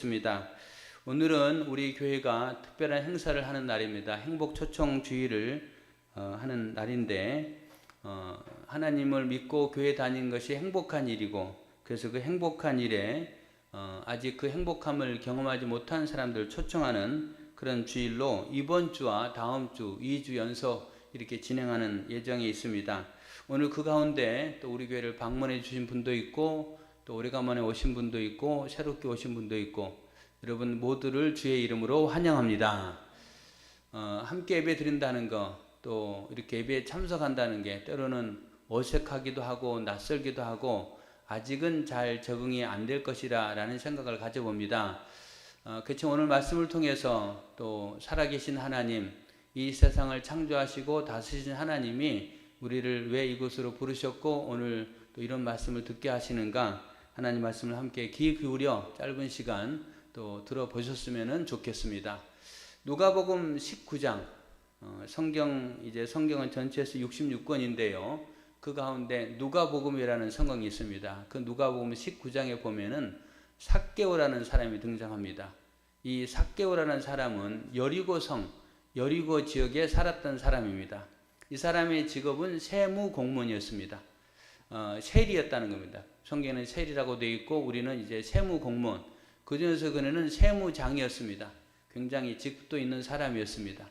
있습니다. 오늘은 우리 교회가 특별한 행사를 하는 날입니다. 행복 초청 주일을 하는 날인데 하나님을 믿고 교회 다니는 것이 행복한 일이고, 그래서 그 행복한 일에 아직 그 행복함을 경험하지 못한 사람들 초청하는 그런 주일로 이번 주와 다음 주 2주 연속 이렇게 진행하는 예정이 있습니다. 오늘 그 가운데 또 우리 교회를 방문해 주신 분도 있고, 또 오래간만에 오신 분도 있고, 새롭게 오신 분도 있고, 여러분 모두를 주의 이름으로 환영합니다. 함께 예배 드린다는 거, 또 이렇게 예배에 참석한다는 게 때로는 어색하기도 하고 낯설기도 하고 아직은 잘 적응이 안 될 것이라 라는 생각을 가져봅니다. 그렇지만 오늘 말씀을 통해서 또 살아계신 하나님, 이 세상을 창조하시고 다스리신 하나님이 우리를 왜 이곳으로 부르셨고 오늘 또 이런 말씀을 듣게 하시는가, 하나님 말씀을 함께 귀 기울여 짧은 시간 또 들어보셨으면 좋겠습니다. 누가복음 19장, 성경은 전체에서 66권인데요. 그 가운데 누가복음이라는 성경이 있습니다. 그 누가복음 19장에 보면은 삭개오라는 사람이 등장합니다. 이 삭개오라는 사람은 여리고 지역에 살았던 사람입니다. 이 사람의 직업은 세무 공무원이었습니다. 세리였다는 겁니다. 성경에는 세리라고 되어 있고 우리는 이제 세무 공무원, 그 중에서 그는 세무장이었습니다. 굉장히 직도 있는 사람이었습니다.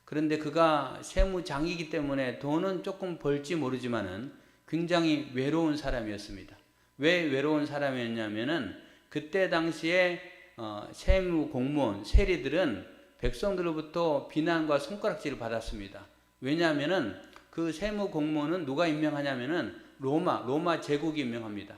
그런데 그가 세무장이기 때문에 돈은 조금 벌지 모르지만은 굉장히 외로운 사람이었습니다. 왜 외로운 사람이었냐면은 그때 당시에 세무 공무원, 세리들은 백성들로부터 비난과 손가락질을 받았습니다. 왜냐하면은 그 세무 공무원은 누가 임명하냐면은 로마 제국이 임명합니다.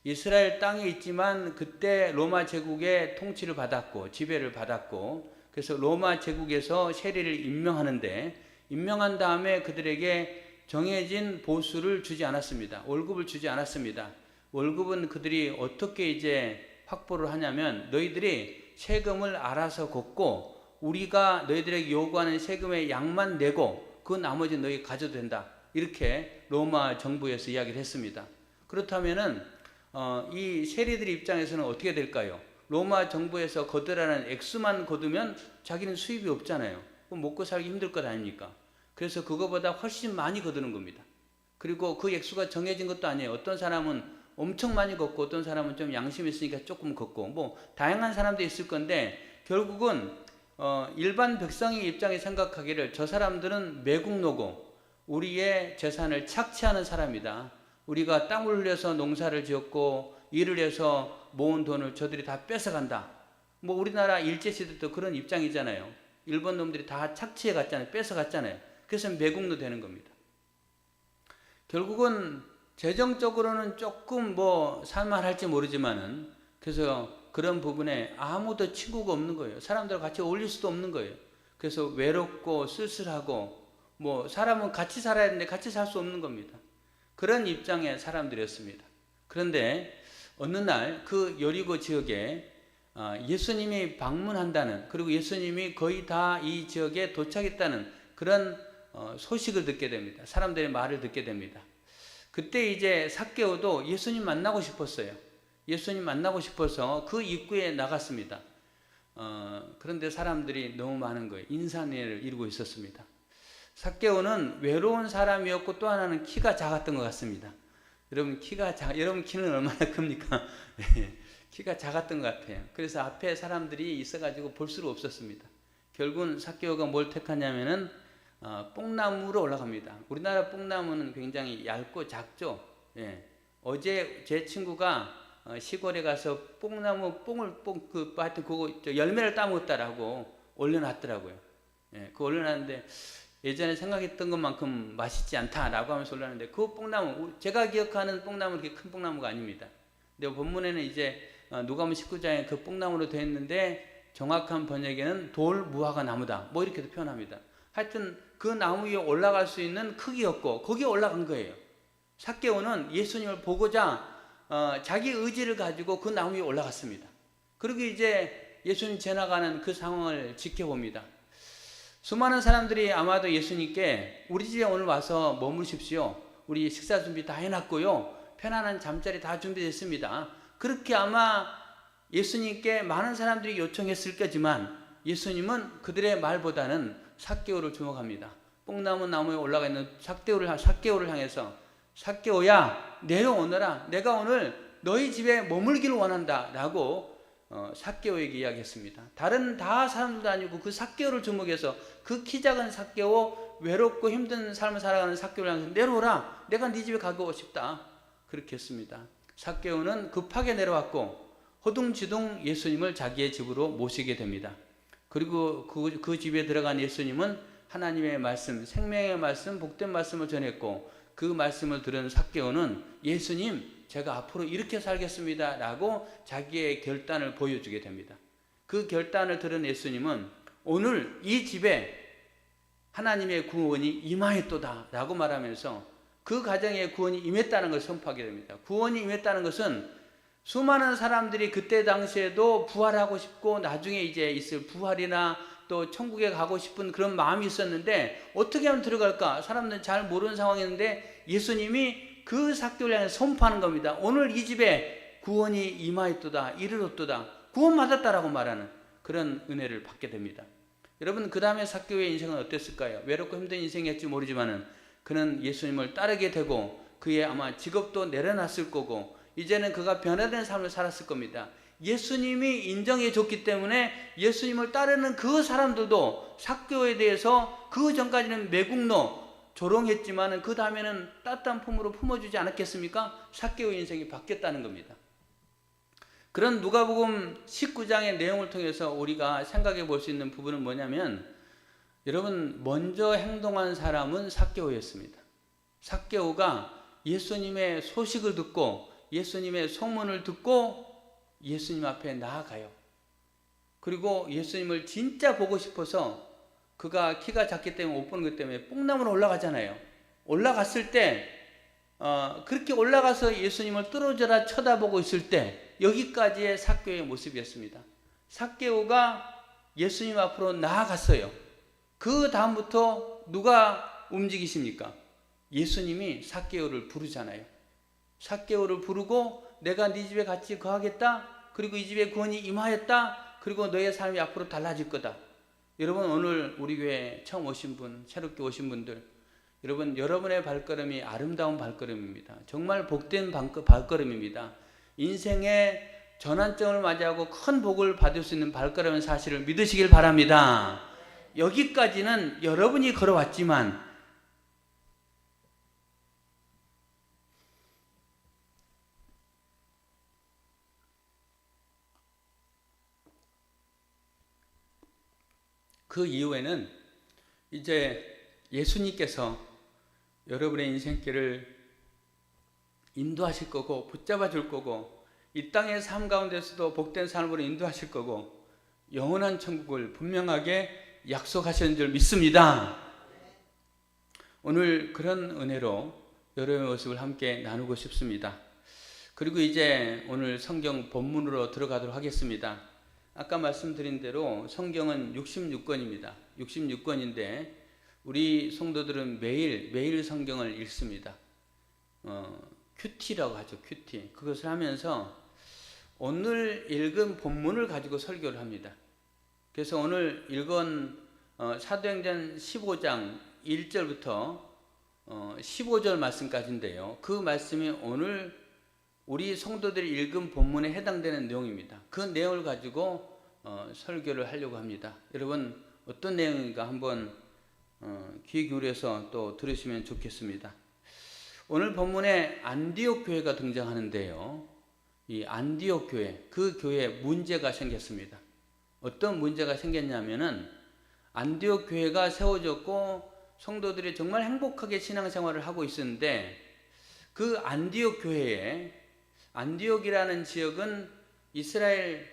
이스라엘 땅에 있지만 그때 로마 제국의 통치를 받았고 지배를 받았고, 그래서 로마 제국에서 세리를 임명하는데, 임명한 다음에 그들에게 정해진 보수를 주지 않았습니다. 월급을 주지 않았습니다. 월급은 그들이 어떻게 이제 확보를 하냐면, 너희들이 세금을 알아서 걷고 우리가 너희들에게 요구하는 세금의 양만 내고 그 나머지 너희 가져도 된다, 이렇게 로마 정부에서 이야기를 했습니다. 그렇다면은 이 세리들 입장에서는 어떻게 될까요? 로마 정부에서 거두라는 액수만 거두면 자기는 수입이 없잖아요. 먹고 살기 힘들 것 아닙니까? 그래서 그거보다 훨씬 많이 거두는 겁니다. 그리고 그 액수가 정해진 것도 아니에요. 어떤 사람은 엄청 많이 걷고 어떤 사람은 좀 양심이 있으니까 조금 걷고, 뭐 다양한 사람도 있을 건데, 결국은 일반 백성의 입장에 생각하기를 저 사람들은 매국노고 우리의 재산을 착취하는 사람이다. 우리가 땀을 흘려서 농사를 지었고 일을 해서 모은 돈을 저들이 다 뺏어간다. 뭐 우리나라 일제시대도 그런 입장이잖아요. 일본 놈들이 다 착취해 갔잖아요. 뺏어갔잖아요. 그래서 매국노 되는 겁니다. 결국은 재정적으로는 조금 뭐 살만할지 모르지만은, 그래서 그런 부분에 아무도 친구가 없는 거예요. 사람들과 같이 어울릴 수도 없는 거예요. 그래서 외롭고 쓸쓸하고, 뭐 사람은 같이 살아야 되는데 같이 살 수 없는 겁니다. 그런 입장의 사람들이었습니다. 그런데 어느 날 그 여리고 지역에 예수님이 방문한다는, 그리고 예수님이 거의 다 이 지역에 도착했다는 그런 소식을 듣게 됩니다. 사람들의 말을 듣게 됩니다. 그때 이제 삭개오도 예수님 만나고 싶었어요. 예수님 만나고 싶어서 그 입구에 나갔습니다. 그런데 사람들이 너무 많은 거예요. 인산회를 이루고 있었습니다. 삭개오는 외로운 사람이었고 또 하나는 키가 작았던 것 같습니다. 여러분 여러분 키는 얼마나 큽니까? 키가 작았던 것 같아요. 그래서 앞에 사람들이 있어가지고 볼 수가 없었습니다. 결국은 삭개오가 뭘 택하냐면은 뽕나무로 올라갑니다. 우리나라 뽕나무는 굉장히 얇고 작죠. 어제 제 친구가 시골에 가서 하여튼 그거 열매를 따먹었다라고 올려놨더라고요. 그거 올려놨는데 예전에 생각했던 것만큼 맛있지 않다라고 하면서 올라왔는데, 그 뽕나무, 제가 기억하는 뽕나무는 그렇게 큰 뽕나무가 아닙니다. 근데 본문에는 이제 누가복음 19장에 그 뽕나무로 되어 있는데, 정확한 번역에는 돌무화과 나무다, 뭐 이렇게도 표현합니다. 하여튼 그 나무 위에 올라갈 수 있는 크기였고 거기에 올라간 거예요. 삭개오는 예수님을 보고자 자기 의지를 가지고 그 나무 위에 올라갔습니다. 그리고 이제 예수님 지나가는 그 상황을 지켜봅니다. 수많은 사람들이 아마도 예수님께 우리 집에 오늘 와서 머무십시오, 우리 식사 준비 다 해놨고요, 편안한 잠자리 다 준비됐습니다, 그렇게 아마 예수님께 많은 사람들이 요청했을 거지만 예수님은 그들의 말보다는 삭개오를 주목합니다. 뽕나무 나무에 올라가 있는 삭개오를 향해서 삭개오야 내려오너라. 내가 오늘 너희 집에 머물기를 원한다 라고 삭개오에게 이야기했습니다. 다른 다 사람들도 아니고 그 삭개오를 주목해서 그 키 작은 삭개오, 외롭고 힘든 삶을 살아가는 삭개오를 향해서 내려오라. 내가 네 집에 가고 싶다. 그렇게 했습니다. 삭개오는 급하게 내려왔고 허둥지둥 예수님을 자기의 집으로 모시게 됩니다. 그리고 그 집에 들어간 예수님은 하나님의 말씀, 생명의 말씀, 복된 말씀을 전했고 그 말씀을 들은 삭개오는 예수님, 제가 앞으로 이렇게 살겠습니다 라고 자기의 결단을 보여주게 됩니다. 그 결단을 들은 예수님은 오늘 이 집에 하나님의 구원이 임하였도다 라고 말하면서 그 가정에 구원이 임했다는 것을 선포하게 됩니다. 구원이 임했다는 것은 수많은 사람들이 그때 당시에도 부활하고 싶고 나중에 이제 있을 부활이나 또 천국에 가고 싶은 그런 마음이 있었는데 어떻게 하면 들어갈까? 사람들은 잘 모르는 상황이었는데 예수님이 그 삭개오를 향해 선포하는 겁니다. 오늘 이 집에 구원이 임하였도다, 이르렀도다, 구원받았다라고 말하는 그런 은혜를 받게 됩니다. 여러분, 그 다음에 삭개오의 인생은 어땠을까요? 외롭고 힘든 인생이었지 모르지만은 그는 예수님을 따르게 되고 그의 아마 직업도 내려놨을 거고 이제는 그가 변화된 삶을 살았을 겁니다. 예수님이 인정해 줬기 때문에 예수님을 따르는 그 사람들도 삭개오에 대해서 그 전까지는 매국노 조롱했지만 그 다음에는 따뜻한 품으로 품어주지 않았겠습니까? 삭개오의 인생이 바뀌었다는 겁니다. 그런 누가복음 19장의 내용을 통해서 우리가 생각해 볼 수 있는 부분은 뭐냐면 여러분, 먼저 행동한 사람은 삭개오였습니다. 삭개오가 예수님의 소식을 듣고 예수님의 소문을 듣고 예수님 앞에 나아가요. 그리고 예수님을 진짜 보고 싶어서 그가 키가 작기 때문에 못 보는 것 때문에 뽕나무로 올라가잖아요. 올라갔을 때 그렇게 올라가서 예수님을 뚫어져라 쳐다보고 있을 때 여기까지의 삭개오의 모습이었습니다. 삭개오가 예수님 앞으로 나아갔어요. 그 다음부터 누가 움직이십니까? 예수님이 삭개오를 부르잖아요. 삭개오를 부르고 내가 네 집에 같이 거하겠다. 그리고 이 집에 구원이 임하였다. 그리고 너의 삶이 앞으로 달라질 거다. 여러분, 오늘 우리 교회 처음 오신 분, 새롭게 오신 분들, 여러분, 여러분의 발걸음이 아름다운 발걸음입니다. 정말 복된 발걸음입니다. 인생의 전환점을 맞이하고 큰 복을 받을 수 있는 발걸음의 사실을 믿으시길 바랍니다. 여기까지는 여러분이 걸어왔지만 그 이후에는 이제 예수님께서 여러분의 인생길을 인도하실 거고 붙잡아 줄 거고 이 땅의 삶 가운데서도 복된 삶으로 인도하실 거고 영원한 천국을 분명하게 약속하시는 줄 믿습니다. 오늘 그런 은혜로 여러분의 모습을 함께 나누고 싶습니다. 그리고 이제 오늘 성경 본문으로 들어가도록 하겠습니다. 아까 말씀드린 대로 성경은 66권입니다. 66권인데 우리 성도들은 매일 성경을 읽습니다. 큐티라고 하죠. 큐티. 그것을 하면서 오늘 읽은 본문을 가지고 설교를 합니다. 그래서 오늘 읽은 사도행전 15장 1절부터 15절 말씀까지인데요. 그 말씀이 오늘 우리 성도들이 읽은 본문에 해당되는 내용입니다. 그 내용을 가지고 설교를 하려고 합니다. 여러분, 어떤 내용인가 한번 귀 기울여서 또 들으시면 좋겠습니다. 오늘 본문에 안디옥 교회가 등장하는데요. 이 안디옥 교회, 그 교회에 문제가 생겼습니다. 어떤 문제가 생겼냐면은 안디옥 교회가 세워졌고 성도들이 정말 행복하게 신앙생활을 하고 있었는데 그 안디옥 교회에 안디옥이라는 지역은 이스라엘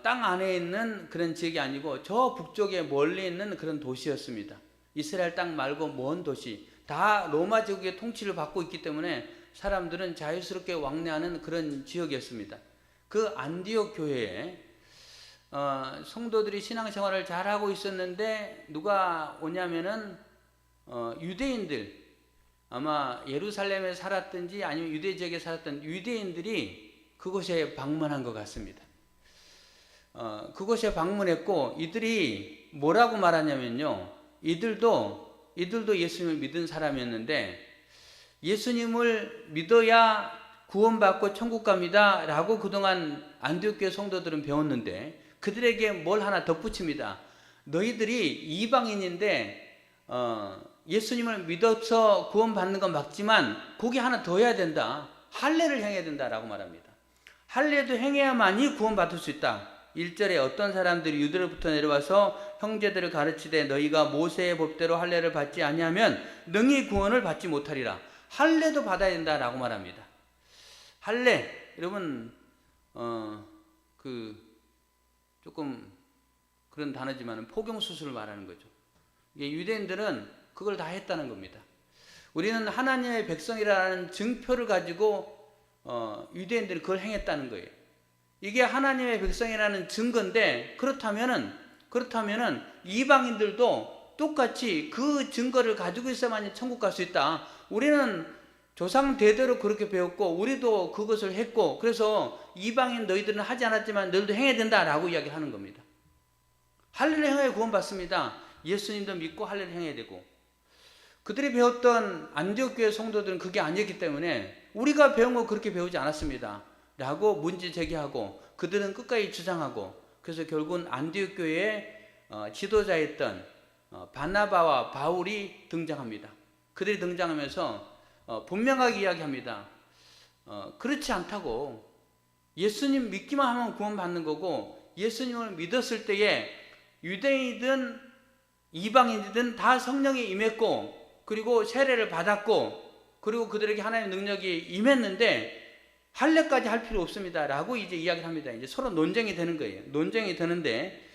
땅 안에 있는 그런 지역이 아니고 저 북쪽에 멀리 있는 그런 도시였습니다. 이스라엘 땅 말고 먼 도시, 다 로마 제국의 통치를 받고 있기 때문에 사람들은 자유스럽게 왕래하는 그런 지역이었습니다. 그 안디옥 교회에 성도들이 신앙생활을 잘하고 있었는데 누가 오냐면은 유대인들, 아마 예루살렘에 살았든지 아니면 유대 지역에 살았던 유대인들이 그곳에 방문한 것 같습니다. 그곳에 방문했고 이들이 뭐라고 말하냐면요. 이들도 예수님을 믿은 사람이었는데 예수님을 믿어야 구원받고 천국 갑니다 라고 그동안 안디옥 교회 성도들은 배웠는데 그들에게 뭘 하나 덧붙입니다. 너희들이 이방인인데 예수님을 믿어서 구원받는 건 맞지만 거기 하나 더 해야 된다. 할례를 행해야 된다라고 말합니다. 할례도 행해야만이 구원받을 수 있다. 1절에 어떤 사람들이 유대로부터 내려와서 형제들을 가르치되 너희가 모세의 법대로 할례를 받지 아니하면 능히 구원을 받지 못하리라. 할례도 받아야 된다라고 말합니다. 할례, 여러분 조금 그런 단어지만 포경 수술을 말하는 거죠. 이게 유대인들은 그걸 다 했다는 겁니다. 우리는 하나님의 백성이라는 증표를 가지고 유대인들이 그걸 행했다는 거예요. 이게 하나님의 백성이라는 증거인데 그렇다면은 이방인들도 똑같이 그 증거를 가지고 있어야만 천국 갈 수 있다. 우리는 조상 대대로 그렇게 배웠고 우리도 그것을 했고 그래서 이방인 너희들은 하지 않았지만 너희도 행해야 된다라고 이야기하는 겁니다. 할례를 행해야 구원받습니다. 예수님도 믿고 할례를 행해야 되고 그들이 배웠던 안디옥 교회 성도들은 그게 아니었기 때문에 우리가 배운 거 그렇게 배우지 않았습니다 라고 문제 제기하고 그들은 끝까지 주장하고 그래서 결국은 안디옥 교회의 지도자였던 바나바와 바울이 등장합니다. 그들이 등장하면서 분명하게 이야기합니다. 그렇지 않다고. 예수님 믿기만 하면 구원받는 거고 예수님을 믿었을 때에 유대인이든 이방인이든 다 성령이 임했고 그리고 세례를 받았고 그리고 그들에게 하나님의 능력이 임했는데 할례까지 할 필요 없습니다 라고 이제 이야기를 합니다. 이제 서로 논쟁이 되는 거예요. 논쟁이 되는데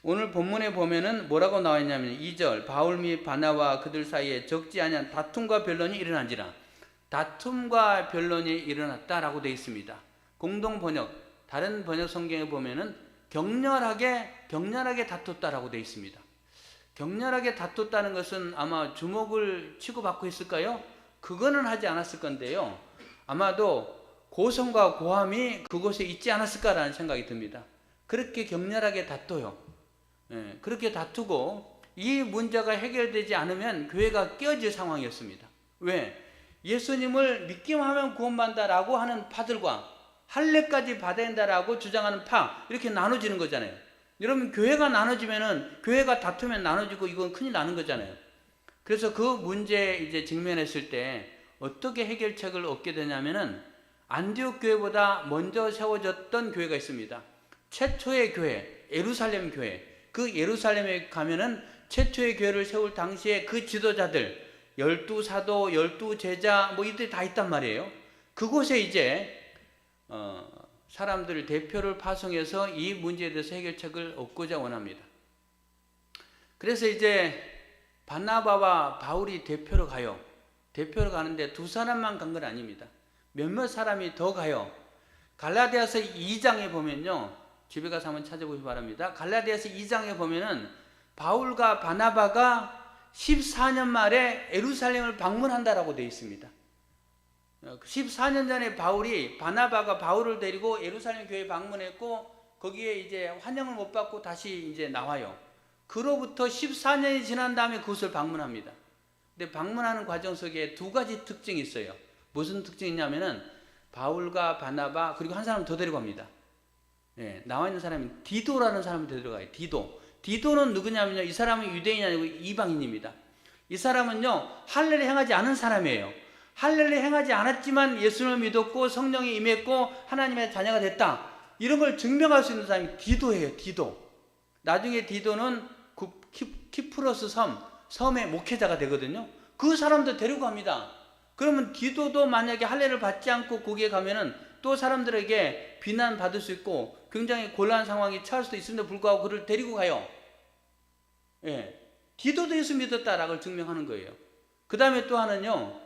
오늘 본문에 보면은 뭐라고 나와 있냐면 2절 바울 및 바나와 그들 사이에 적지 아니한 다툼과 변론이 일어난지라. 다툼과 변론이 일어났다라고 되어 있습니다. 공동 번역 다른 번역 성경에 보면은 격렬하게 다퉜다라고 되어 있습니다. 격렬하게 다퉜다는 것은 아마 주먹을 치고받고 했을까요? 그거는 하지 않았을 건데요. 아마도 고성과 고함이 그곳에 있지 않았을까라는 생각이 듭니다. 그렇게 격렬하게 다퉈요. 그렇게 다투고 이 문제가 해결되지 않으면 교회가 깨어질 상황이었습니다. 왜? 예수님을 믿기만 하면 구원받는다라고 하는 파들과 할례까지 받아야 된다라고 주장하는 파 이렇게 나눠지는 거잖아요. 여러분 교회가 나눠지면은 교회가 다투면 나눠지고 이건 큰일 나는 거잖아요. 그래서 그 문제에 이제 직면했을 때 어떻게 해결책을 얻게 되냐면은 안디옥 교회보다 먼저 세워졌던 교회가 있습니다. 최초의 교회, 예루살렘 교회. 그 예루살렘에 가면은 최초의 교회를 세울 당시에 그 지도자들, 12사도, 12제자 뭐 이들이 다 있단 말이에요. 그곳에 이제 사람들 대표를 파송해서 이 문제에 대해서 해결책을 얻고자 원합니다. 그래서 이제 바나바와 바울이 대표로 가요. 대표로 가는데 두 사람만 간 건 아닙니다. 몇몇 사람이 더 가요. 갈라디아서 2장에 보면요. 집에 가서 한번 찾아보시기 바랍니다. 갈라디아서 2장에 보면은 바울과 바나바가 14년 말에 예루살렘을 방문한다라고 되어 있습니다. 14년 전에 바나바가 바울을 데리고 예루살렘 교회에 방문했고 거기에 이제 환영을 못 받고 다시 이제 나와요. 그로부터 14년이 지난 다음에 그곳을 방문합니다. 근데 방문하는 과정 속에 두 가지 특징이 있어요. 무슨 특징이 있냐면은 바울과 바나바 그리고 한 사람 더 데리고 갑니다. 나와 있는 사람이 디도라는 사람을 데려가요. 디도는 누구냐면요. 이 사람은 유대인이 아니고 이방인입니다. 이 사람은요. 할례를 행하지 않은 사람이에요. 할례를 행하지 않았지만 예수를 믿었고 성령이 임했고 하나님의 자녀가 됐다. 이런 걸 증명할 수 있는 사람이 디도예요. 디도. 나중에 디도는 키프로스 섬의 목회자가 되거든요. 그 사람도 데리고 갑니다. 그러면 디도도 만약에 할례를 받지 않고 거기에 가면은 또 사람들에게 비난받을 수 있고 굉장히 곤란한 상황이 처할 수도 있음에도 불구하고 그를 데리고 가요. 디도도 예수 믿었다라고 증명하는 거예요. 그 다음에 또 하나는요.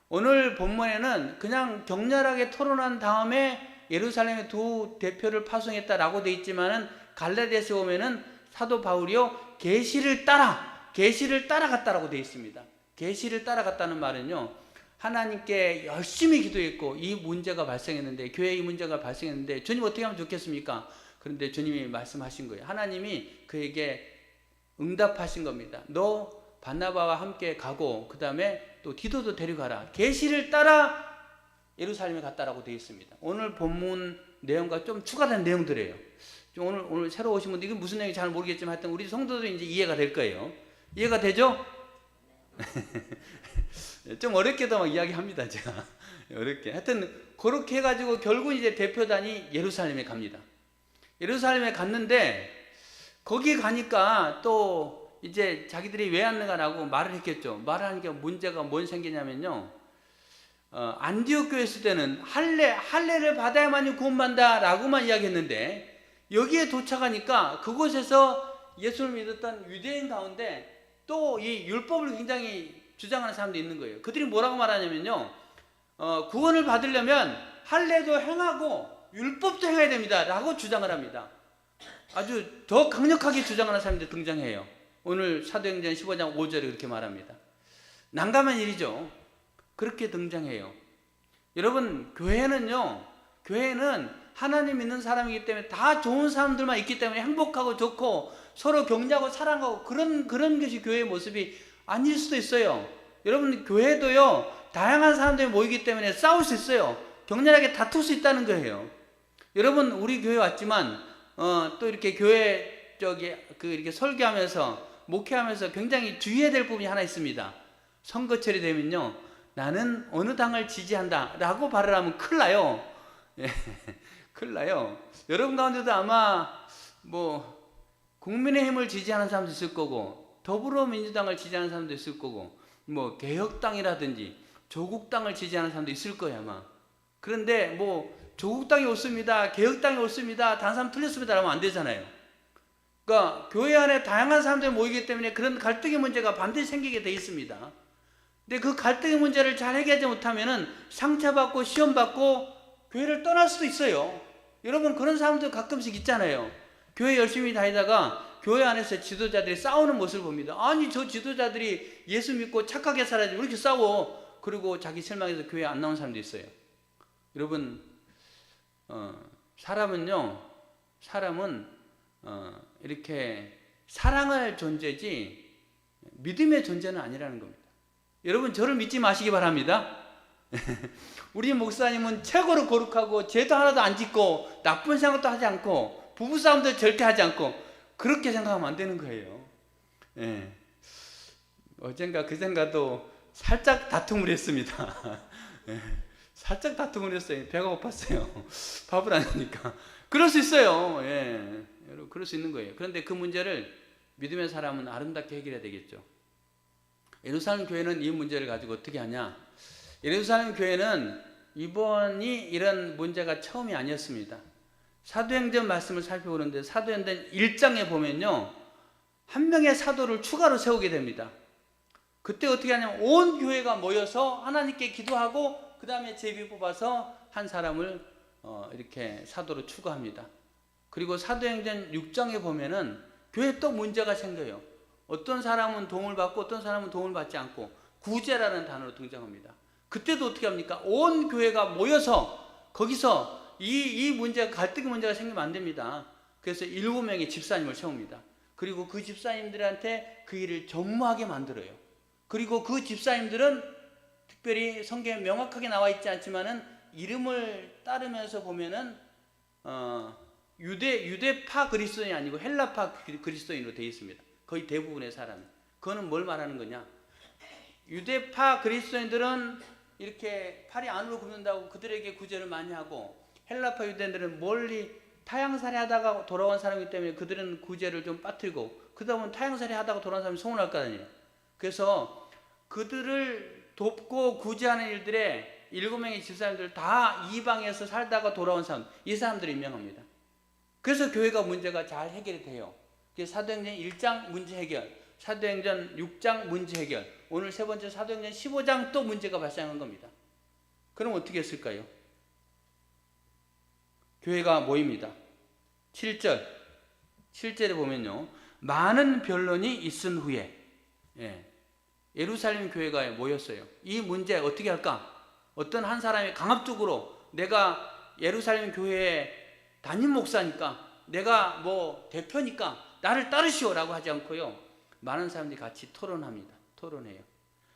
오늘 본문에는 그냥 격렬하게 토론한 다음에 예루살렘에 두 대표를 파송했다라고 돼 있지만은 갈라디아서에 보면은 사도 바울이요. 계시를 따라갔다라고 돼 있습니다. 계시를 따라갔다는 말은요. 하나님께 열심히 기도했고 이 문제가 발생했는데 교회에 이 문제가 발생했는데 주님 어떻게 하면 좋겠습니까? 그런데 주님이 말씀하신 거예요. 하나님이 그에게 응답하신 겁니다. 너 바나바와 함께 가고 그 다음에 또 디도도 데려가라. 계시를 따라 예루살렘에 갔다라고 되어 있습니다. 오늘 본문 내용과 좀 추가된 내용들이에요. 오늘 새로 오신 분들 이게 무슨 내용인지 잘 모르겠지만 하여튼 우리 성도들이 이제 이해가 될 거예요. 이해가 되죠? 좀 어렵게도 막 이야기합니다, 제가. 어렵게. 하여튼 그렇게 해가지고 결국 이제 대표단이 예루살렘에 갑니다. 예루살렘에 갔는데 거기 가니까 또 이제 자기들이 왜 왔는가라고 말을 했겠죠. 말을 하니까 문제가 뭔 생기냐면요. 안디옥 교회 있을 때는 할례를 받아야만이 구원받는다라고만 이야기했는데 여기에 도착하니까 그곳에서 예수를 믿었던 유대인 가운데 또 이 율법을 굉장히 주장하는 사람도 있는 거예요. 그들이 뭐라고 말하냐면요. 구원을 받으려면 할례도 행하고 율법도 행해야 됩니다 라고 주장을 합니다. 아주 더 강력하게 주장하는 사람들이 등장해요. 오늘 사도행전 15장 5절에 그렇게 말합니다. 난감한 일이죠. 그렇게 등장해요. 여러분, 교회는 하나님 믿는 사람이기 때문에 다 좋은 사람들만 있기 때문에 행복하고 좋고 서로 격려하고 사랑하고 그런 것이 교회의 모습이 아닐 수도 있어요. 여러분, 교회도요, 다양한 사람들이 모이기 때문에 싸울 수 있어요. 격렬하게 다툴 수 있다는 거예요. 여러분, 우리 교회 왔지만 또 이렇게 교회 이렇게 설교하면서 목회하면서 굉장히 주의해야 될 부분이 하나 있습니다. 선거철이 되면요, 나는 어느 당을 지지한다 라고 발언하면 큰일 나요. 예, 큰일 나요. 여러분 가운데도 아마 국민의힘을 지지하는 사람도 있을 거고 더불어민주당을 지지하는 사람도 있을 거고 개혁당이라든지 조국당을 지지하는 사람도 있을 거예요 아마. 그런데 조국당이 옳습니다, 개혁당이 옳습니다, 다른 사람 틀렸습니다 라면 안 되잖아요. 그러니까 교회 안에 다양한 사람들이 모이기 때문에 그런 갈등의 문제가 반드시 생기게 돼 있습니다. 근데 그 갈등의 문제를 잘 해결하지 못하면은 상처받고 시험받고 교회를 떠날 수도 있어요. 여러분, 그런 사람들 가끔씩 있잖아요. 교회 열심히 다니다가 교회 안에서 지도자들이 싸우는 모습을 봅니다. 아니, 저 지도자들이 예수 믿고 착하게 살아야지 왜 이렇게 싸워? 그리고 자기 실망해서 교회 안 나온 사람도 있어요. 여러분, 사람은 이렇게 사랑할 존재지 믿음의 존재는 아니라는 겁니다. 여러분, 저를 믿지 마시기 바랍니다. 우리 목사님은 최고로 거룩하고 죄도 하나도 안 짓고 나쁜 생각도 하지 않고 부부싸움도 절대 하지 않고 그렇게 생각하면 안 되는 거예요. 예. 어젠가 그젠가도 살짝 다툼을 했습니다. 예. 살짝 다툼을 했어요. 배가 고팠어요. 밥을 안 하니까. 그럴 수 있어요. 예. 여러분, 그럴 수 있는 거예요. 그런데 그 문제를 믿음의 사람은 아름답게 해결해야 되겠죠. 예루살렘 교회는 이 문제를 가지고 어떻게 하냐? 예루살렘 교회는 이번이 이런 문제가 처음이 아니었습니다. 사도행전 말씀을 살펴보는데 사도행전 1장에 보면요, 한 명의 사도를 추가로 세우게 됩니다. 그때 어떻게 하냐면 온 교회가 모여서 하나님께 기도하고 그 다음에 제비 뽑아서 한 사람을 이렇게 사도로 추가합니다. 그리고 사도행전 6장에 보면은 교회에 또 문제가 생겨요. 어떤 사람은 도움을 받고 어떤 사람은 도움을 받지 않고 구제라는 단어로 등장합니다. 그때도 어떻게 합니까? 온 교회가 모여서 거기서 이 문제가, 갈등의 문제가 생기면 안 됩니다. 그래서 7명의 집사님을 세웁니다. 그리고 그 집사님들한테 그 일을 전무하게 만들어요. 그리고 그 집사님들은 특별히 성경에 명확하게 나와 있지 않지만은 이름을 따르면서 보면은 유대파 그리스도인이 아니고 헬라파 그리스도인으로 되어 있습니다. 거의 대부분의 사람이. 그거는 뭘 말하는 거냐? 유대파 그리스도인들은 이렇게 팔이 안으로 굽는다고 그들에게 구제를 많이 하고, 헬라파 유대인들은 멀리 타향살이 하다가 돌아온 사람이기 때문에 그들은 구제를 좀 빠뜨리고, 그러다 보면 타향살이 하다가 돌아온 사람이 서운할 거 아니에요. 그래서 그들을 돕고 구제하는 일들에 7명의 집사님들 다 이방에서 살다가 돌아온 사람, 이 사람들을 임명합니다. 그래서 교회가 문제가 잘 해결이 돼요. 사도행전 1장 문제 해결, 사도행전 6장 문제 해결, 오늘 세 번째 사도행전 15장 또 문제가 발생한 겁니다. 그럼 어떻게 했을까요? 교회가 모입니다. 7절에 보면요, 많은 변론이 있은 후에 예루살렘 교회가 모였어요. 이 문제 어떻게 할까? 어떤 한 사람이 강압적으로 내가 예루살렘 교회의 담임 목사니까 내가 뭐 대표니까 나를 따르시오라고 하지 않고요. 많은 사람들이 같이 토론합니다. 토론해요.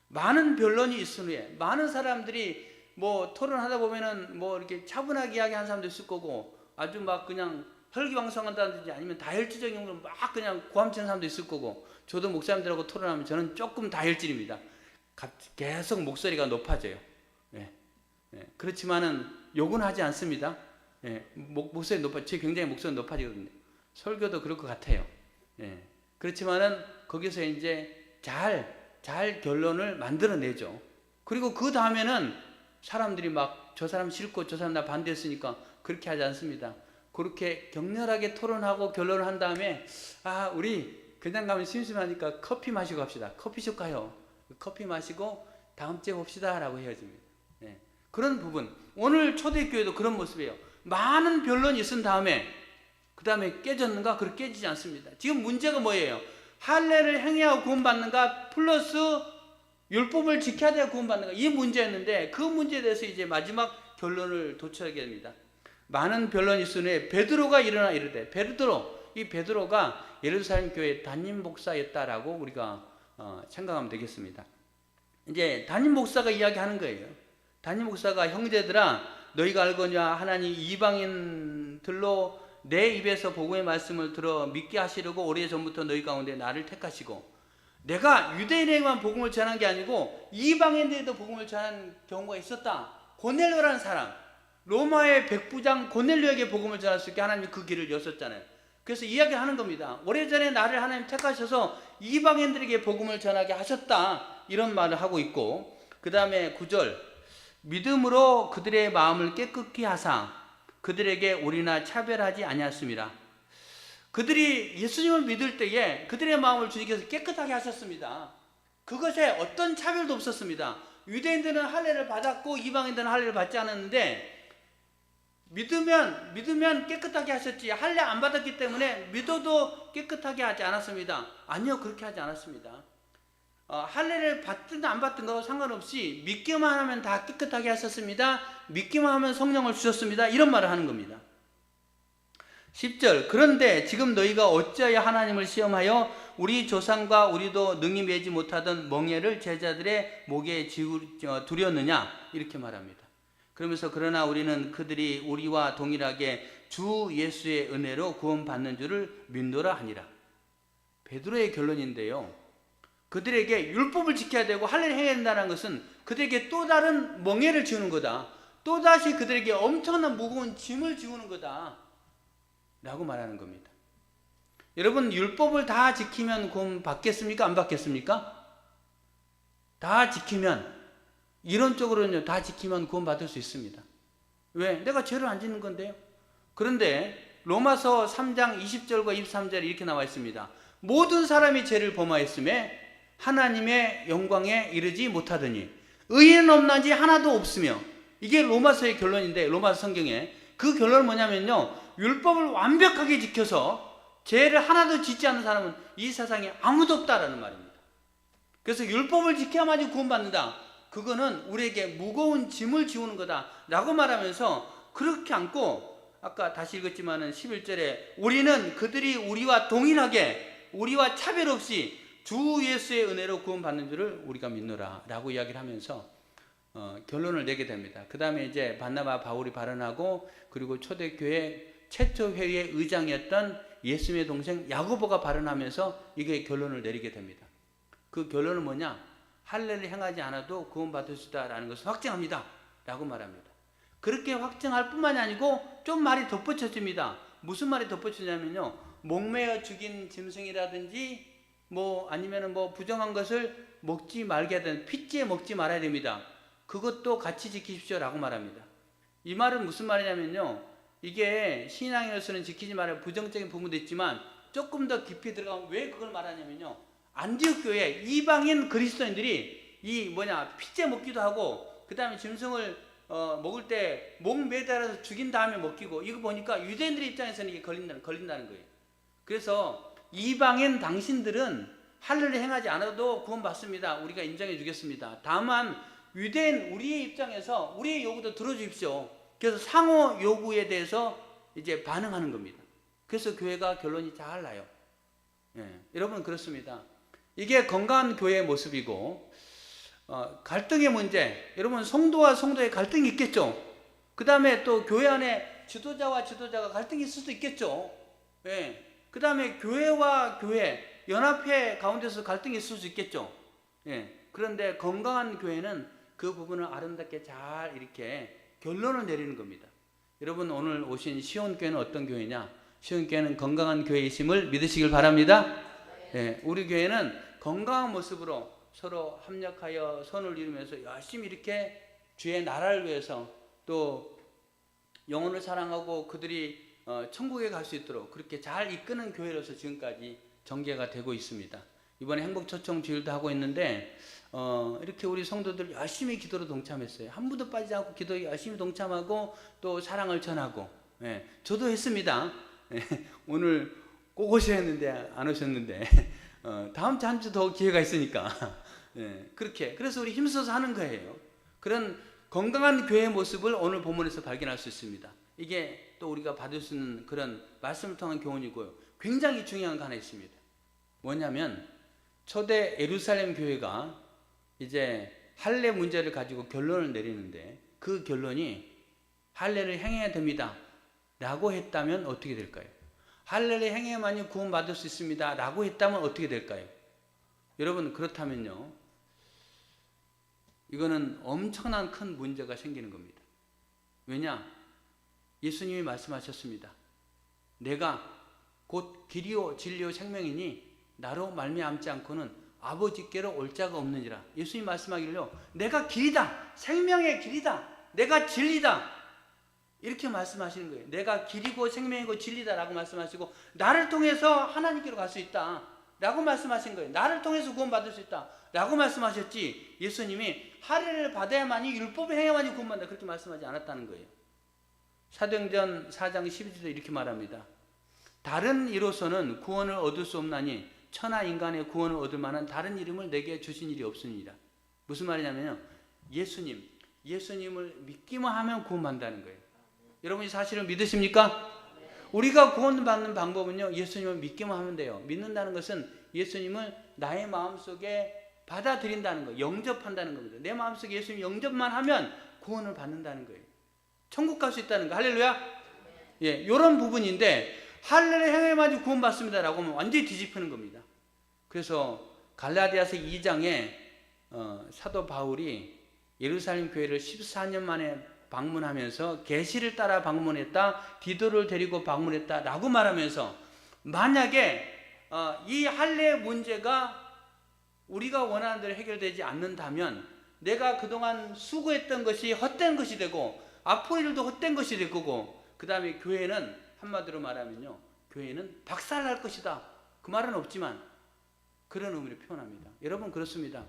많은 변론이 있은 후에 많은 사람들이 뭐 토론하다 보면은 뭐 이렇게 차분하게 이야기하는 사람도 있을 거고 아주 막 그냥 혈기왕성한다든지 아니면 다혈질적인 경우로 막 그냥 고함치는 사람도 있을 거고 저도 목사님들하고 토론하면 저는 조금 다혈질입니다. 계속 목소리가 높아져요. 예. 예. 그렇지만은 욕은 하지 않습니다. 예. 목소리 제 굉장히 목소리 높아지거든요. 설교도 그럴 것 같아요. 예. 그렇지만은 거기서 이제 잘 결론을 만들어내죠. 그리고 그 다음에는 사람들이 막 저 사람 싫고 저 사람 나 반대했으니까 그렇게 하지 않습니다. 그렇게 격렬하게 토론하고 결론을 한 다음에 우리 그냥 가면 심심하니까 커피 마시고 갑시다. 커피숍 가요. 커피 마시고 다음 주에 봅시다 라고 헤어집니다. 네. 그런 부분 오늘 초대교회도 그런 모습이에요. 많은 변론이 있은 다음에 그 다음에 깨졌는가? 그렇게 깨지지 않습니다. 지금 문제가 뭐예요? 할례를 행해야 구원받는가? 플러스 율법을 지켜야 돼야 구원받는가? 이 문제였는데 그 문제에 대해서 이제 마지막 결론을 도출하게 됩니다. 많은 변론이 있은 후에 베드로가 일어나 이르되 이 베드로가 예루살렘 교회 담임 목사였다라고 우리가 생각하면 되겠습니다. 이제 담임 목사가 이야기하는 거예요. 담임 목사가 형제들아 너희가 알거냐 하나님 이방인들로 내 입에서 복음의 말씀을 들어 믿게 하시려고 오래전부터 너희 가운데 나를 택하시고 내가 유대인에게만 복음을 전한 게 아니고 이방인들에도 복음을 전한 경우가 있었다. 고넬료라는 사람 로마의 백부장 고넬료에게 복음을 전할 수 있게 하나님이 그 길을 여셨잖아요. 그래서 이야기하는 겁니다. 오래전에 나를 하나님 택하셔서 이방인들에게 복음을 전하게 하셨다. 이런 말을 하고 있고 그 다음에 9절 믿음으로 그들의 마음을 깨끗히 하사 그들에게 우리나 차별하지 아니하였습니다. 그들이 예수님을 믿을 때에 그들의 마음을 주님께서 깨끗하게 하셨습니다. 그것에 어떤 차별도 없었습니다. 유대인들은 할례를 받았고 이방인들은 할례를 받지 않았는데 믿으면 깨끗하게 하셨지 할례 안 받았기 때문에 믿어도 깨끗하게 하지 않았습니다. 아니요, 그렇게 하지 않았습니다. 할례를 받든 안 받든 거 상관없이 믿기만 하면 다 깨끗하게 하셨습니다. 믿기만 하면 성령을 주셨습니다. 이런 말을 하는 겁니다. 10절 그런데 지금 너희가 어찌하여 하나님을 시험하여 우리 조상과 우리도 능히 매지 못하던 멍에를 제자들의 목에 두렸느냐 이렇게 말합니다. 그러면서 그러나 우리는 그들이 우리와 동일하게 주 예수의 은혜로 구원받는 줄을 믿노라 하니라. 베드로의 결론인데요. 그들에게 율법을 지켜야 되고 할례를 해야 된다는 것은 그들에게 또 다른 멍에를 지우는 거다. 또다시 그들에게 엄청난 무거운 짐을 지우는 거다. 라고 말하는 겁니다. 여러분 율법을 다 지키면 구원 받겠습니까? 안 받겠습니까? 다 지키면 이론적으로는요 다 지키면 구원 받을 수 있습니다. 왜? 내가 죄를 안 짓는 건데요. 그런데 로마서 3장 20절과 23절에 이렇게 나와 있습니다. 모든 사람이 죄를 범하였음에 하나님의 영광에 이르지 못하더니 의인은 없나니 하나도 없으며 이게 로마서의 결론인데 로마서 성경에 그 결론은 뭐냐면요 율법을 완벽하게 지켜서 죄를 하나도 짓지 않는 사람은 이 세상에 아무도 없다라는 말입니다. 그래서 율법을 지켜야만이 구원받는다. 그거는 우리에게 무거운 짐을 지우는 거다 라고 말하면서 그렇게 않고 아까 다시 읽었지만은 11절에 우리는 그들이 우리와 동일하게 우리와 차별 없이 주 예수의 은혜로 구원받는 줄을 우리가 믿노라 라고 이야기를 하면서 결론을 내게 됩니다. 그 다음에 이제 바나바 바울이 발언하고 그리고 초대교회 최초 회의의 의장이었던 예수님의 동생 야고보가 발언하면서 이게 결론을 내리게 됩니다. 그 결론은 뭐냐? 할례를 행하지 않아도 구원받을 수 있다라는 것을 확증합니다 라고 말합니다. 그렇게 확증할 뿐만이 아니고 좀 말이 덧붙여집니다. 무슨 말이 덧붙여지냐면요 목매어 죽인 짐승이라든지 아니면은 부정한 것을 먹지 말게 하든 핏째 먹지 말아야 됩니다. 그것도 같이 지키십시오 라고 말합니다. 이 말은 무슨 말이냐면요 이게 신앙에서는 지키지 말아야 부정적인 부분도 있지만 조금 더 깊이 들어가면 왜 그걸 말하냐면요 안디옥 교회 이방인 그리스도인들이 핏째 먹기도 하고 그 다음에 짐승을 먹을 때 목 매달아서 죽인 다음에 먹기고 이거 보니까 유대인들 입장에서는 이게 걸린다는 거예요. 그래서 이방인 당신들은 할례를 행하지 않아도 구원받습니다. 우리가 인정해 주겠습니다. 다만 유대인 우리의 입장에서 우리의 요구도 들어주십시오. 그래서 상호 요구에 대해서 이제 반응하는 겁니다. 그래서 교회가 결론이 잘 나요. 여러분 그렇습니다. 이게 건강한 교회의 모습이고, 갈등의 문제, 여러분 성도와 성도의 갈등이 있겠죠. 그 다음에 또 교회 안에 지도자와 지도자가 갈등이 있을 수도 있겠죠. 그 다음에 교회와 교회, 연합회 가운데서 갈등이 있을 수 있겠죠. 그런데 건강한 교회는 그 부분을 아름답게 잘 이렇게 결론을 내리는 겁니다. 여러분 오늘 오신 시온교회는 어떤 교회냐? 시온교회는 건강한 교회이심을 믿으시길 바랍니다. 우리 교회는 건강한 모습으로 서로 합력하여 선을 이루면서 열심히 이렇게 주의 나라를 위해서 또 영혼을 사랑하고 그들이 천국에 갈 수 있도록 그렇게 잘 이끄는 교회로서 지금까지 전개가 되고 있습니다. 이번에 행복초청 주일도 하고 있는데 이렇게 우리 성도들 열심히 기도로 동참했어요. 한 분도 빠지지 않고 기도에 열심히 동참하고 또 사랑을 전하고, 저도 했습니다. 오늘 꼭 오셔야 했는데 안 오셨는데 다음 주 한 주 더 기회가 있으니까 그렇게 그래서 우리 힘써서 하는 거예요. 그런 건강한 교회의 모습을 오늘 본문에서 발견할 수 있습니다. 이게 또 우리가 받을 수 있는 그런 말씀을 통한 교훈이고요. 굉장히 중요한 거 하나 있습니다. 뭐냐면 초대 예루살렘 교회가 이제 할례 문제를 가지고 결론을 내리는데 그 결론이 할례를 행해야 됩니다 라고 했다면 어떻게 될까요? 할례를 행해야만이 구원받을 수 있습니다 라고 했다면 어떻게 될까요? 여러분 그렇다면요, 이거는 엄청난 큰 문제가 생기는 겁니다. 왜냐? 예수님이 말씀하셨습니다. 내가 곧 길이요 진리요 생명이니 나로 말미암지 않고는 아버지께로 올 자가 없느니라. 예수님 말씀하기를요, 내가 길이다, 생명의 길이다, 내가 진리다, 이렇게 말씀하시는 거예요. 내가 길이고 생명이고 진리다 라고 말씀하시고, 나를 통해서 하나님께로 갈 수 있다 라고 말씀하신 거예요. 나를 통해서 구원받을 수 있다 라고 말씀하셨지, 예수님이 할례를 받아야만이, 율법을 행해야만이 구원받는다 그렇게 말씀하지 않았다는 거예요. 사도행전 4장 12절에 이렇게 말합니다. 다른 이로서는 구원을 얻을 수 없나니 천하 인간의 구원을 얻을 만한 다른 이름을 내게 주신 일이 없습니다. 무슨 말이냐면요, 예수님을 믿기만 하면 구원받는다는 거예요. 여러분 이 사실을 믿으십니까? 우리가 구원받는 방법은요, 예수님을 믿기만 하면 돼요. 믿는다는 것은 예수님을 나의 마음속에 받아들인다는 거예요. 영접한다는 겁니다. 내 마음속에 예수님 영접만 하면 구원을 받는다는 거예요. 천국 갈 수 있다는 거. 할렐루야. 이런 부분인데, 할례를 행해야만 구원받습니다 라고 하면 완전히 뒤집히는 겁니다. 그래서 갈라디아서 2장에 사도 바울이 예루살렘 교회를 14년 만에 방문하면서 계시를 따라 방문했다, 디도를 데리고 방문했다 라고 말하면서, 만약에 이 할례 문제가 우리가 원하는 대로 해결되지 않는다면 내가 그동안 수고했던 것이 헛된 것이 되고 앞으로 일도 헛된 것이 될 거고, 그 다음에 교회는 한마디로 말하면요, 교회는 박살날 것이다. 그 말은 없지만 그런 의미를 표현합니다. 여러분 그렇습니다.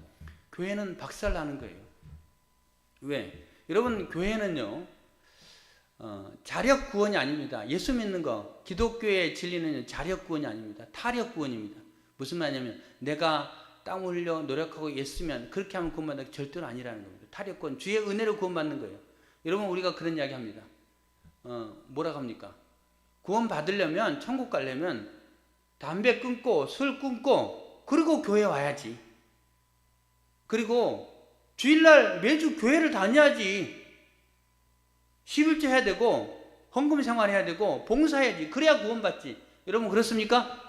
교회는 박살나는 거예요. 왜? 여러분 교회는요, 자력 구원이 아닙니다. 예수 믿는 거, 기독교의 진리는 자력 구원이 아닙니다. 타력 구원입니다. 무슨 말이냐면 내가 땀 흘려 노력하고 애쓰면 그렇게 하면 구원받는 게 절대로 아니라는 겁니다. 타력 구원, 주의 은혜로 구원받는 거예요. 여러분 우리가 그런 이야기 합니다. 뭐라고 합니까? 구원 받으려면, 천국 가려면 담배 끊고 술 끊고 그리고 교회 와야지. 그리고 주일날 매주 교회를 다녀야지. 11조 해야 되고 헌금 생활해야 되고 봉사해야지. 그래야 구원받지. 여러분 그렇습니까?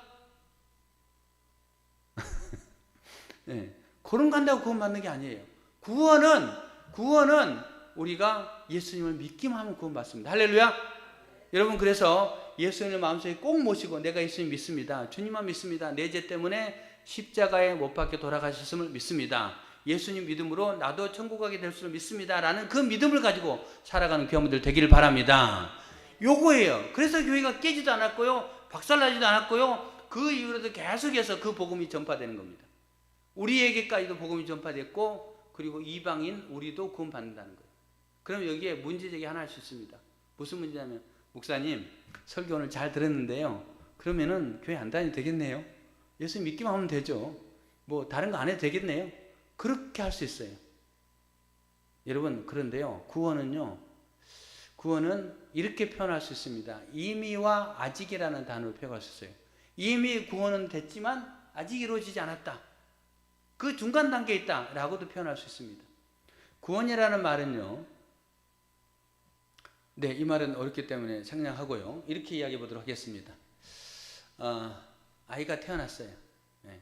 그런 거 한다고 구원받는 게 아니에요. 구원은 우리가 예수님을 믿기만 하면 구원받습니다. 할렐루야. 여러분 그래서 예수님을 마음속에 꼭 모시고, 내가 예수님 믿습니다, 주님만 믿습니다, 내 죄 때문에 십자가에 못 박혀 돌아가셨음을 믿습니다, 예수님 믿음으로 나도 천국 가게 될 줄을 믿습니다 라는 그 믿음을 가지고 살아가는 교회분들 되기를 바랍니다. 요거예요. 그래서 교회가 깨지도 않았고요, 박살나지도 않았고요, 그 이후로도 계속해서 그 복음이 전파되는 겁니다. 우리에게까지도 복음이 전파됐고, 그리고 이방인 우리도 구원받는다는 거예요. 그럼 여기에 문제제기 하나 할 수 있습니다. 무슨 문제냐면, 목사님 설교 오늘 잘 들었는데요, 그러면은 교회 안 다녀도 되겠네요. 예수 믿기만 하면 되죠. 뭐 다른 거 안 해도 되겠네요. 그렇게 할 수 있어요. 여러분 그런데요, 구원은요, 구원은 이렇게 표현할 수 있습니다. 이미와 아직이라는 단어로 표현할 수 있어요. 이미 구원은 됐지만 아직 이루어지지 않았다. 그 중간 단계에 있다 라고도 표현할 수 있습니다. 구원이라는 말은요, 네, 이 말은 어렵기 때문에 생략하고요. 이렇게 이야기해 보도록 하겠습니다. 아이가 태어났어요. 네.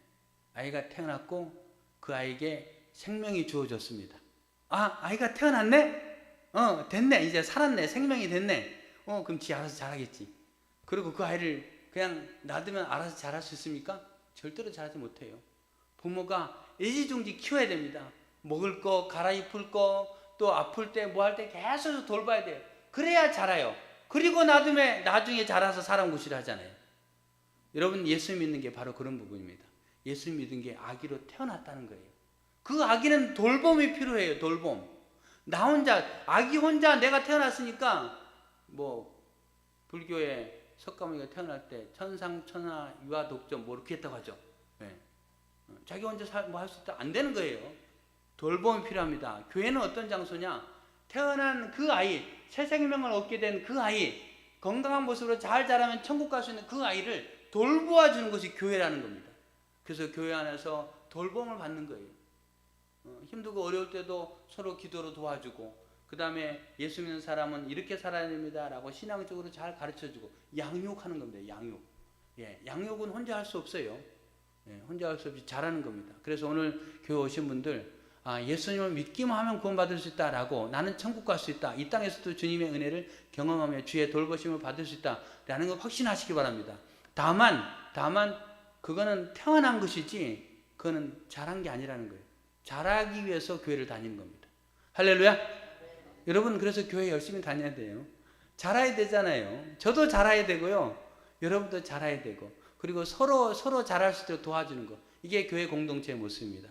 아이가 태어났고 그 아이에게 생명이 주어졌습니다. 아이가 태어났네? 됐네. 이제 살았네. 생명이 됐네. 그럼 지 알아서 자라겠지. 그리고 그 아이를 그냥 놔두면 알아서 자랄 수 있습니까? 절대로 자라지 못해요. 부모가 애지중지 키워야 됩니다. 먹을 거, 갈아입을 거, 또 아플 때, 뭐 할 때 계속 돌봐야 돼요. 그래야 자라요. 그리고 놔두면 나중에 자라서 사람 구실을 하잖아요. 여러분, 예수 믿는 게 바로 그런 부분입니다. 예수 믿은 게 아기로 태어났다는 거예요. 그 아기는 돌봄이 필요해요. 돌봄. 나 혼자, 아기 혼자 내가 태어났으니까, 불교의 석가모니가 태어날 때 천상, 천하, 유아, 독점 뭐 이렇게 했다고 하죠. 네. 자기 혼자 뭐 할 수 있다? 안 되는 거예요. 돌봄이 필요합니다. 교회는 어떤 장소냐? 태어난 그 아이, 새 생명을 얻게 된 그 아이, 건강한 모습으로 잘 자라면 천국 갈 수 있는 그 아이를 돌보아 주는 것이 교회라는 겁니다. 그래서 교회 안에서 돌봄을 받는 거예요. 힘들고 어려울 때도 서로 기도로 도와주고, 그 다음에 예수 믿는 사람은 이렇게 살아야 됩니다 라고 신앙적으로 잘 가르쳐주고 양육하는 겁니다. 양육. 양육은 혼자 할 수 없어요. 혼자 할 수 없이 잘하는 겁니다. 그래서 오늘 교회 오신 분들, 예수님을 믿기만 하면 구원받을 수 있다라고, 나는 천국 갈 수 있다, 이 땅에서도 주님의 은혜를 경험하며 주의 돌보심을 받을 수 있다라는 걸 확신하시기 바랍니다. 다만 그거는 태어난 것이지 그거는 잘한 게 아니라는 거예요. 잘하기 위해서 교회를 다니는 겁니다. 할렐루야. 여러분, 그래서 교회 열심히 다녀야 돼요. 잘해야 되잖아요. 저도 잘해야 되고요, 여러분도 잘해야 되고, 그리고 서로 잘할 수 있도록 도와주는 거, 이게 교회 공동체의 모습입니다.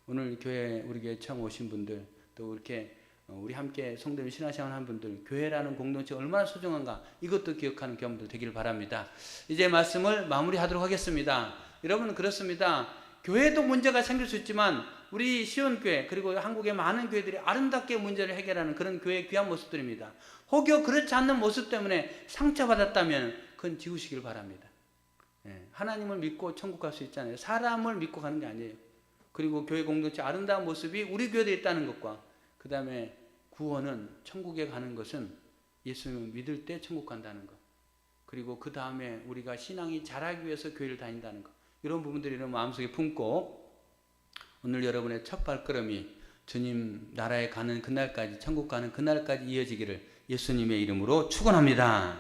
오늘 교회, 우리 교회 처음 오신 분들, 또 이렇게 우리 함께 성도님 신앙생활 한 분들, 교회라는 공동체가 얼마나 소중한가, 이것도 기억하는 경험들 되기를 바랍니다. 이제 말씀을 마무리하도록 하겠습니다. 여러분, 그렇습니다. 교회도 문제가 생길 수 있지만 우리 시온교회, 그리고 한국의 많은 교회들이 아름답게 문제를 해결하는 그런 교회의 귀한 모습들입니다. 혹여 그렇지 않는 모습 때문에 상처받았다면 그건 지우시길 바랍니다. 하나님을 믿고 천국 갈 수 있잖아요. 사람을 믿고 가는 게 아니에요. 그리고 교회 공동체 아름다운 모습이 우리 교회에 있다는 것과, 그 다음에 구원은, 천국에 가는 것은 예수님을 믿을 때 천국 간다는 것, 그리고 그 다음에 우리가 신앙이 자라기 위해서 교회를 다닌다는 것, 이런 부분들을 이런 마음속에 품고 오늘 여러분의 첫 발걸음이 주님 나라에 가는 그날까지, 천국 가는 그날까지 이어지기를 예수님의 이름으로 축원합니다.